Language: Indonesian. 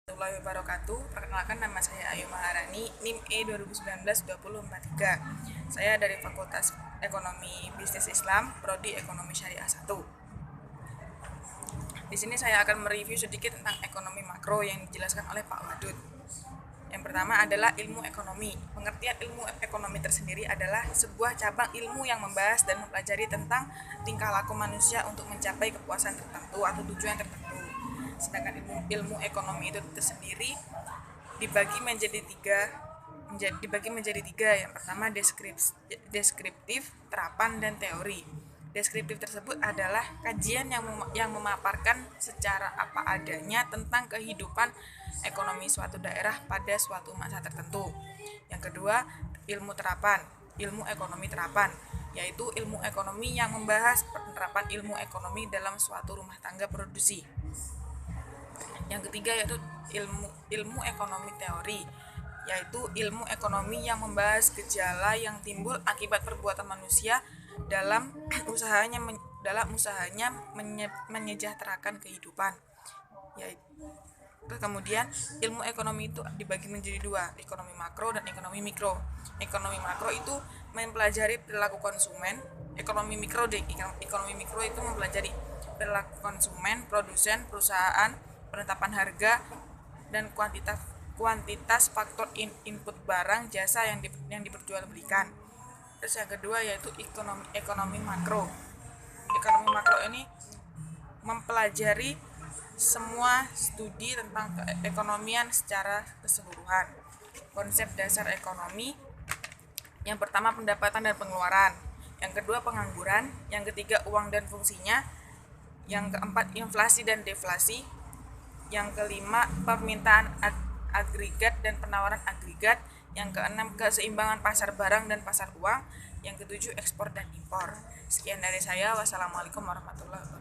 Warahmatullahi wabarakatuh. Perkenalkan, nama saya Ayu Maharani, NIM E 2019-2043. Saya dari Fakultas Ekonomi Bisnis Islam, Prodi Ekonomi Syariah 1. Di sini saya akan mereview sedikit tentang ekonomi makro yang dijelaskan oleh Pak Wadud. Yang pertama adalah ilmu ekonomi. Pengertian ilmu ekonomi tersendiri adalah sebuah cabang ilmu yang membahas dan mempelajari tentang tingkah laku manusia untuk mencapai kepuasan tertentu atau tujuan tertentu. Sedangkan ilmu ekonomi itu tersendiri dibagi menjadi tiga. Yang pertama deskriptif, terapan, dan teori. Deskriptif tersebut adalah kajian yang memaparkan secara apa adanya tentang kehidupan ekonomi suatu daerah pada suatu masa tertentu. Yang kedua, ilmu ekonomi terapan, yaitu ilmu ekonomi yang membahas penerapan ilmu ekonomi dalam suatu rumah tangga produksi. Yang ketiga yaitu ilmu ekonomi teori, yaitu ilmu ekonomi yang membahas gejala yang timbul akibat perbuatan manusia dalam usahanya menyejahterakan kehidupan. Kemudian ilmu ekonomi itu dibagi menjadi dua, ekonomi makro dan ekonomi mikro. Ekonomi makro itu mempelajari perilaku konsumen. Ekonomi mikro itu mempelajari perilaku konsumen, produsen, perusahaan, penetapan harga, dan kuantitas faktor input barang jasa yang diperjualbelikan. Terus yang kedua yaitu ekonomi makro. Ekonomi makro ini mempelajari semua studi tentang keekonomian secara keseluruhan. Konsep dasar ekonomi: yang pertama pendapatan dan pengeluaran, yang kedua pengangguran, yang ketiga uang dan fungsinya, yang keempat inflasi dan deflasi, yang kelima permintaan agregat dan penawaran agregat, yang keenam keseimbangan pasar barang dan pasar uang, yang ketujuh ekspor dan impor. Sekian dari saya. Wassalamualaikum warahmatullahi wabarakatuh.